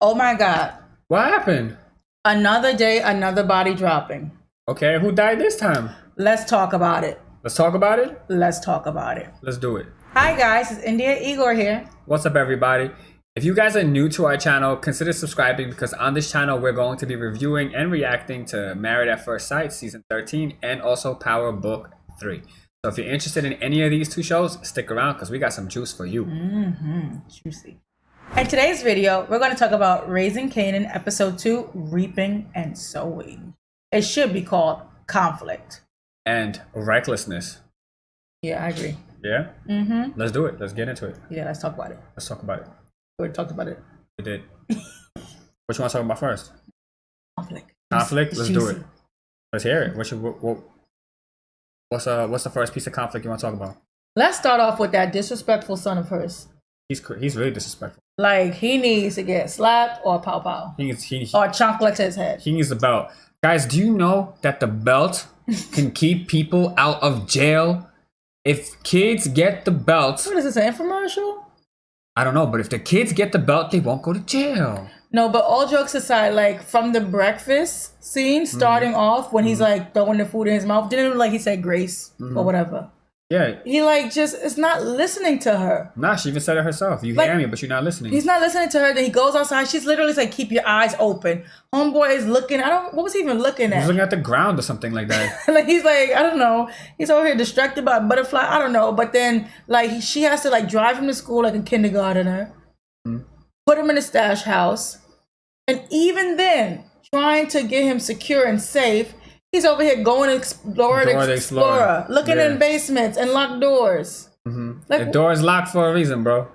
Oh my God. What happened? Another day, another body dropping. Okay, who died this time? Let's talk about it. Let's talk about it? Let's talk about it. Let's do it. Hi guys, it's India and Igor here. What's up, everybody? If you guys are new to our channel, consider subscribing because on this channel, we're going to be reviewing and reacting to Married at First Sight Season 13 and also Power Book 3. So if you're interested in any of these two shows, stick around because we got some juice for you. Juicy. In today's video, we're going to talk about Raising Kanan, Episode 2, Reaping and Sowing. It should be called Conflict. And recklessness. Yeah, I agree. Yeah? Let's do it. Let's get into it. Yeah, let's talk about it. Let's talk about it. We already talked about it. We did. What you want to talk about first? Conflict. Conflict? It's Let's do juicy. it. Let's hear it. What's the first piece of conflict you want to talk about? Let's start off with that disrespectful son of hers. He's really disrespectful. Like, he needs to get slapped or pow pow. He Or chunk to his head. needs the belt. Guys, do you know that the belt can keep people out of jail? If kids get the belt, What is this, an infomercial? I don't know, but if the kids get the belt, they won't go to jail. No, but all jokes aside, like from the breakfast scene, starting off when he's like throwing the food in his mouth, didn't it, like he said grace or whatever. Yeah. He like just is not listening to her. Nah, she even said it herself. You Like, hear me, but you're not listening. He's not listening to her. Then he goes outside. She's literally like, keep your eyes open. Homeboy is looking. What was he even looking He's at? looking at the ground or something like that. Like he's like, I don't know. He's over here distracted by a butterfly. I don't know. But then like she has to like drive him to school like a kindergartner, put him in a stash house, and even then trying to get him secure and safe. He's over here going to explore the explorer, looking in basements and locked doors. Like, The door is locked for a reason, bro.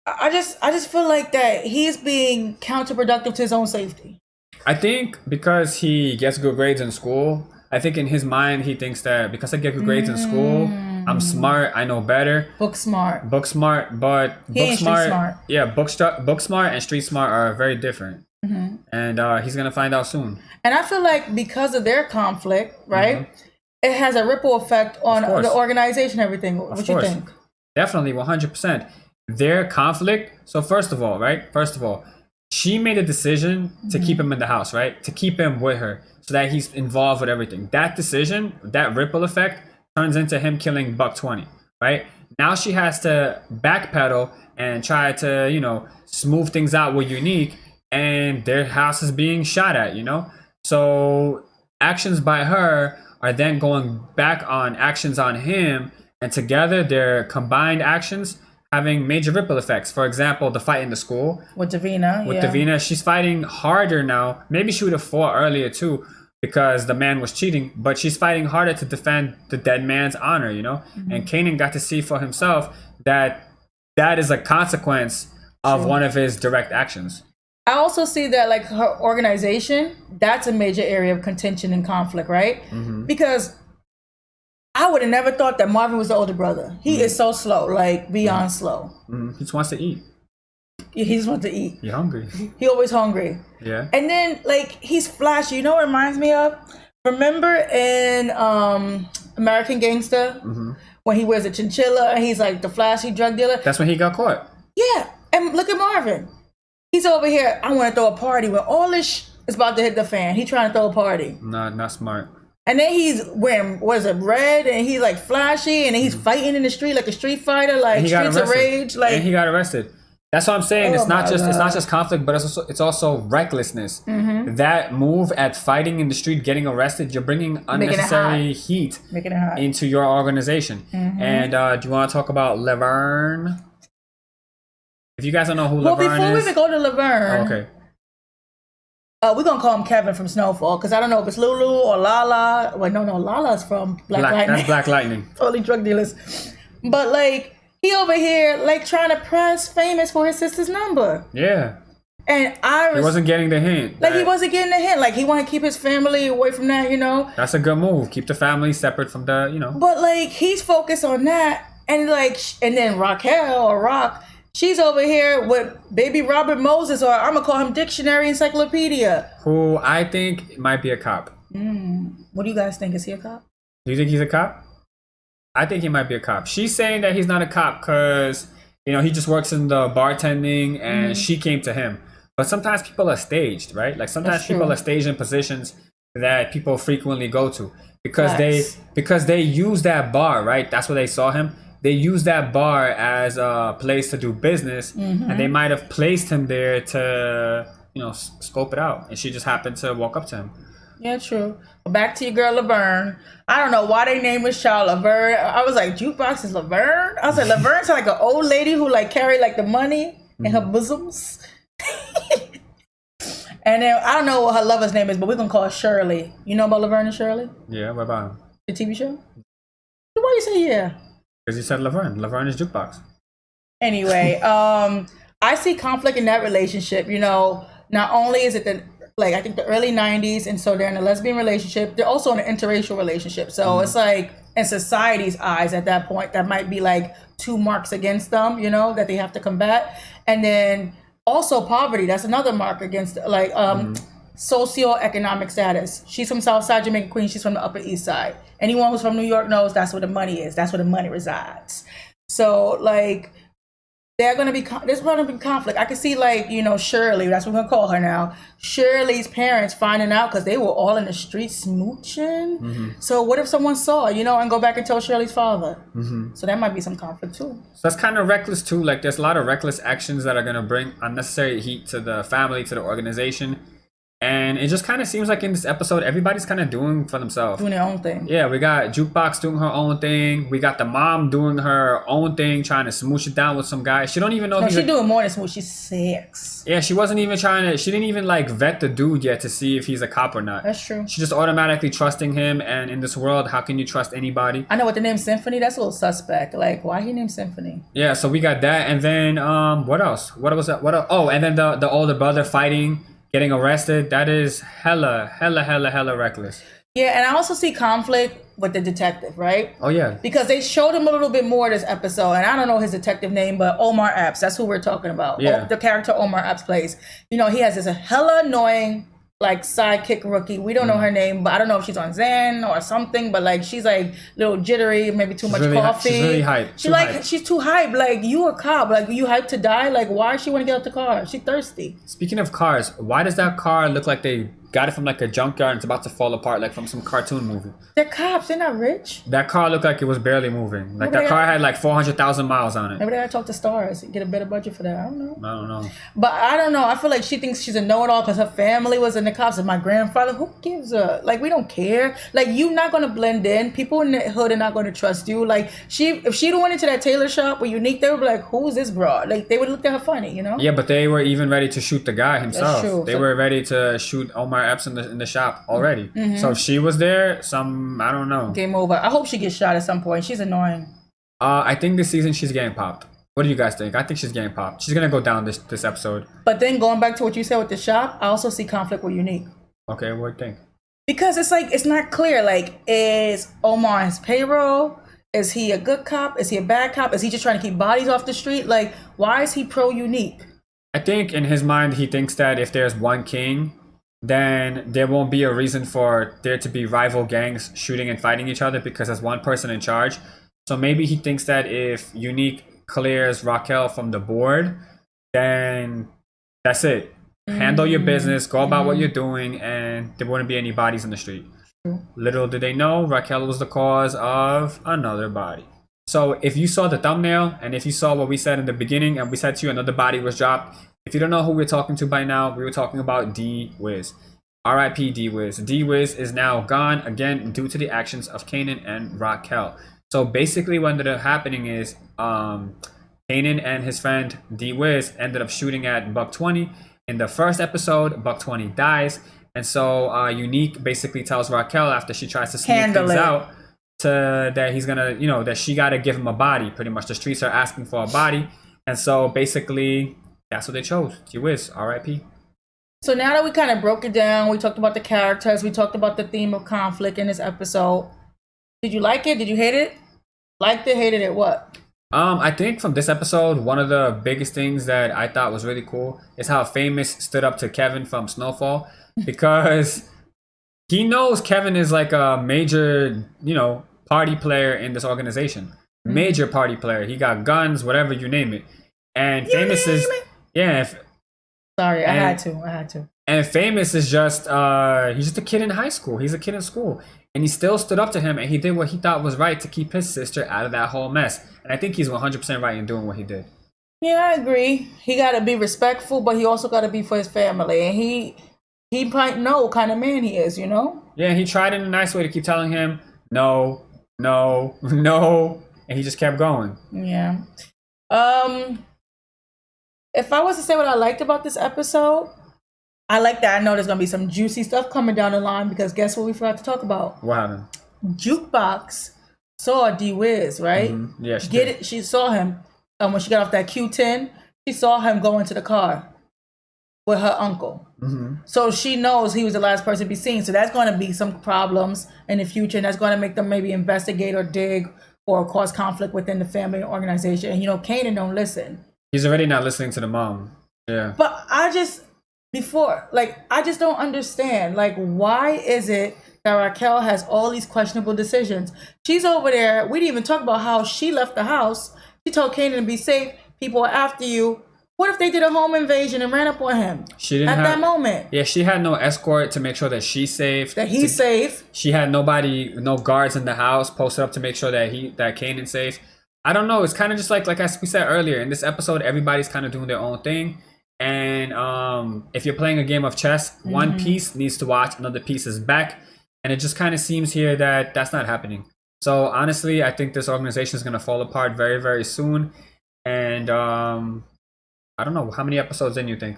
I just feel like that he's being counterproductive to his own safety. I think because he gets good grades in school, I think in his mind he thinks that because I get good grades in school, I'm smart, I know better. Book smart. Book smart, but He ain't street smart. Yeah, book smart and street smart are very different. And he's gonna find out soon. And I feel like because of their conflict, right, it has a ripple effect on the organization, everything. What you think? Definitely, 100%. Their conflict. So first of all, she made a decision to keep him in the house, right? To keep him with her so that he's involved with everything. That decision, that ripple effect turns into him killing Buck 20, right? Now she has to backpedal and try to, smooth things out with Unique, and their house is being shot at, So actions by her are then going back on actions on him, and together their combined actions having major ripple effects. For example, the fight in the school With Davina. Davina, she's fighting harder now. Maybe she would have fought earlier too because the man was cheating, but she's fighting harder to defend the dead man's honor, And Kanan got to see for himself that is a consequence of one of his direct actions. I also see that like her organization, that's a major area of contention and conflict, right? Because I would have never thought that Marvin was the older brother. He is so slow, like beyond slow. He just wants to eat. He just wants to eat. You're hungry. He always hungry. Yeah. And then like he's flashy. You know what it reminds me of? Remember in American Gangster when he wears a chinchilla and he's like the flashy drug dealer? That's when he got caught. Yeah. And look at Marvin. He's over here. I want to throw a party when all this is about to hit the fan. He trying to throw a party. Not smart. And then he's wearing, red? And he's like flashy. And then he's fighting in the street like a street fighter, like Streets of Rage. Like, and he got arrested. That's what I'm saying. It's not just conflict, but it's also recklessness. That move at fighting in the street, getting arrested, you're bringing unnecessary heat into your organization. And do you want to talk about Laverne? If you guys don't know who Laverne is... Well, before we even go to Laverne... Oh, okay. We're going to call him Kevin from Snowfall, because I don't know if it's Lulu or Lala. Well, no, Lala's from Black Lightning. That's Black Lightning. Totally drug dealers. But, like, he over here, like, trying to press Famous for his sister's number. Yeah. And he wasn't getting the hint. Like, he wasn't getting the hint. Like, he wanted to keep his family away from that, That's a good move. Keep the family separate from the, But, like, he's focused on that. And, like, and then Raquel or Rock... She's over here with baby Robert Moses, or I'm going to call him Dictionary Encyclopedia. Who I think might be a cop. What do you guys think? Is he a cop? Do you think he's a cop? I think he might be a cop. She's saying that he's not a cop because, he just works in the bartending and she came to him. But sometimes people are staged, right? Like sometimes That's true. people are staged in positions that people frequently go to because Facts. they use that bar, right? That's where they saw him. They use that bar as a place to do business, and they might have placed him there to, scope it out. And she just happened to walk up to him. Yeah, true. But back to your girl Laverne. I don't know why they named this child Laverne. I was like, jukebox is Laverne. I was like, Laverne's like an old lady who like carried like the money in her bosoms. And then I don't know what her lover's name is, but we're gonna call her Shirley. You know about Laverne and Shirley? Yeah, what about him? The TV show? Why you say yeah? Because you said Laverne. Laverne is jukebox. Anyway, I see conflict in that relationship. Not only is it I think the early 90s, and so they're in a lesbian relationship. They're also in an interracial relationship. So it's like in society's eyes at that point, that might be like two marks against them, that they have to combat. And then also poverty, that's another mark against socioeconomic status. She's from Southside Jamaica, Queens. She's from the Upper East Side. Anyone who's from New York knows that's where the money is. That's where the money resides. So there's going to be conflict. I can see Shirley, that's what we're going to call her now. Shirley's parents finding out because they were all in the street smooching. So what if someone saw, and go back and tell Shirley's father? So that might be some conflict too. So that's kind of reckless too. Like there's a lot of reckless actions that are going to bring unnecessary heat to the family, to the organization. And it just kind of seems like in this episode, everybody's kind of doing for themselves. Doing their own thing. Yeah, we got Jukebox doing her own thing. We got the mom doing her own thing, trying to smooch it down with some guy. She don't even know. No, she's doing more than smooch. She's sex. Yeah, she wasn't even she didn't even vet the dude yet to see if he's a cop or not. That's true. She's just automatically trusting him. And in this world, how can you trust anybody? I know what the name Symphony, that's a little suspect. Like, why he named Symphony? Yeah, so we got that. And then, what else? What was that? What else? Oh, and then the older brother fighting, getting arrested. That is hella reckless. Yeah, and I also see conflict with the detective, right? Oh, yeah. Because they showed him a little bit more this episode, and I don't know his detective name, but Omar Epps, that's who we're talking about. Yeah. The character Omar Epps plays. He has this hella annoying sidekick rookie. We don't know her name, but I don't know if she's on Zen or something, but she's a little jittery, maybe too much coffee. She's really hyped. She's too hyped. You a cop. You hyped to die. Why does she want to get out the car? She's thirsty. Speaking of cars, why does that car look like they got it from a junkyard and it's about to fall apart from some cartoon movie? They're cops. They're not rich. That car looked like it was barely moving. That car had 400,000 miles on it. Maybe they gotta talk to stars and get a better budget for that. I don't know. But I don't know. I feel like she thinks she's a know-it-all because her family was in the cops and my grandfather. Who gives a we don't care. You're not gonna blend in. People in the hood are not gonna trust you. If she went into that tailor shop with Unique, they would be like, "Who is this broad?" They would look at her funny, Yeah, but they were even ready to shoot the guy himself. That's true. They were ready to shoot Omar Epps in the shop already. So if she was there, I don't know. Game over. I hope she gets shot at some point. She's annoying. I think this season she's getting popped. What do you guys think? I think she's getting popped. She's gonna go down this episode. But then going back to what you said with the shop, I also see conflict with Unique. Okay, what do you think? Because it's not clear. Is Omar on his payroll? Is he a good cop? Is he a bad cop? Is he just trying to keep bodies off the street? Why is he pro Unique? I think in his mind he thinks that if there's one king, then there won't be a reason for there to be rival gangs shooting and fighting each other because there's one person in charge. So maybe he thinks that if Unique clears Raquel from the board, then that's it. Handle your business, go about what you're doing, and there wouldn't be any bodies in the street. Little did they know, Raquel was the cause of another body. So if you saw the thumbnail, and if you saw what we said in the beginning, and we said to you another body was dropped, if you don't know who we're talking to by now, we were talking about D-Wiz. R.I.P. D-Wiz. D-Wiz is now gone, again, due to the actions of Kanan and Raquel. So basically what ended up happening is Kanan and his friend D-Wiz ended up shooting at Buck 20. In the first episode, Buck 20 dies. And so Unique basically tells Raquel after she tries to sneak things out that he's gonna, that she gotta give him a body. Pretty much the streets are asking for a body. And so basically that's what they chose. D-Wiz, R.I.P. So now that we kind of broke it down, we talked about the characters, we talked about the theme of conflict in this episode. Did you like it? Did you hate it? Liked it, hated it, what? I think from this episode, one of the biggest things that I thought was really cool is how Famous stood up to Kevin from Snowfall, because he knows Kevin is a major, party player in this organization. Major party player. He got guns, whatever you name it. And Famous is, yeah. Sorry, I had to. And Famous is just he's just a kid in high school. He's a kid in school. And he still stood up to him and he did what he thought was right to keep his sister out of that whole mess. And I think he's 100% right in doing what he did. Yeah, I agree. He got to be respectful, but he also got to be for his family. And he might know what kind of man he is, you know? Yeah, he tried in a nice way to keep telling him, no, no, no. And he just kept going. Yeah. If I was to say what I liked about this episode, I like that I know there's going to be some juicy stuff coming down the line because guess what we forgot to talk about? What happened? Jukebox saw D-Wiz, right? Mm-hmm. Yeah, she did. She saw him. When she got off that Q10, she saw him go into the car with her uncle. Mm-hmm. So she knows he was the last person to be seen. So that's going to be some problems in the future. And that's going to make them maybe investigate or dig or cause conflict within the family and organization. And, you know, Kanan don't listen. He's already not listening to the mom. Yeah. But I just don't understand. Like, why is it that Raquel has all these questionable decisions? She's over there. We didn't even talk about how she left the house. She told Kanan to be safe. People are after you. What if they did a home invasion and ran up on him? She didn't that moment. Yeah, she had no escort to make sure that she's safe. That he's safe. She had no guards in the house posted up to make sure that Kanan's safe. I don't know. It's kind of just like as we said earlier in this episode, everybody's kind of doing their own thing. And if you're playing a game of chess, one piece needs to watch, another piece is back. And it just kind of seems here that that's not happening. So honestly, I think this organization is going to fall apart very, very soon. And I don't know. How many episodes in you think?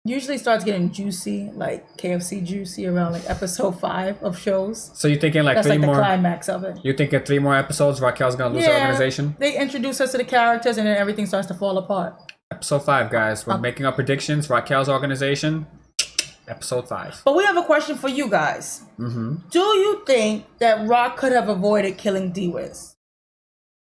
Usually starts getting juicy, like KFC juicy around like episode 5 of shows. So you're thinking like that's 3 like more? The climax of it. You're thinking 3 more episodes, Raquel's going to lose the organization? They introduce us to the characters and then everything starts to fall apart. Episode 5, guys. We're making our predictions. Raquel's organization. Episode 5. But we have a question for you guys. Mm-hmm. Do you think that Rock could have avoided killing D-Wiz?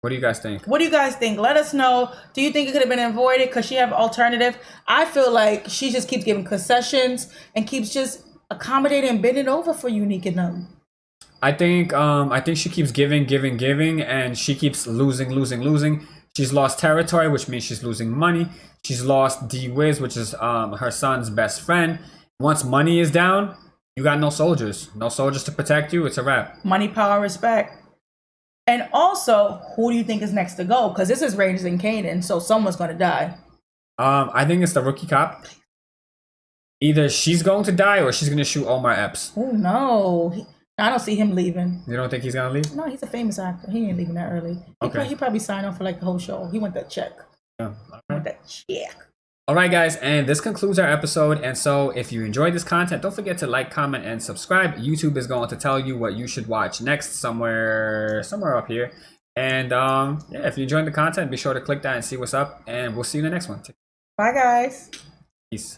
What do you guys think? Let us know. Do you think it could have been avoided? Because she have alternative? I feel like she just keeps giving concessions and keeps just accommodating and bending over for Unique and them. I think she keeps giving, and she keeps losing. She's lost territory, which means she's losing money. She's lost D-Wiz, which is her son's best friend. Once money is down, you got no soldiers. No soldiers to protect you. It's a wrap. Money, power, respect. And also, who do you think is next to go? Because this is Rangers and Kanan, so someone's going to die. I think it's the rookie cop. Either she's going to die or she's going to shoot Omar Epps. Oh, no. I don't see him leaving. You don't think he's going to leave? No, he's a famous actor. He ain't leaving that early. He probably signed on for like the whole show. He want that check. Yeah. He want that check. All right, guys, and this concludes our episode. And so if you enjoyed this content, don't forget to like, comment, and subscribe. YouTube is going to tell you what you should watch next somewhere up here. And if you enjoyed the content, be sure to click that and see what's up. And we'll see you in the next one. Bye, guys. Peace.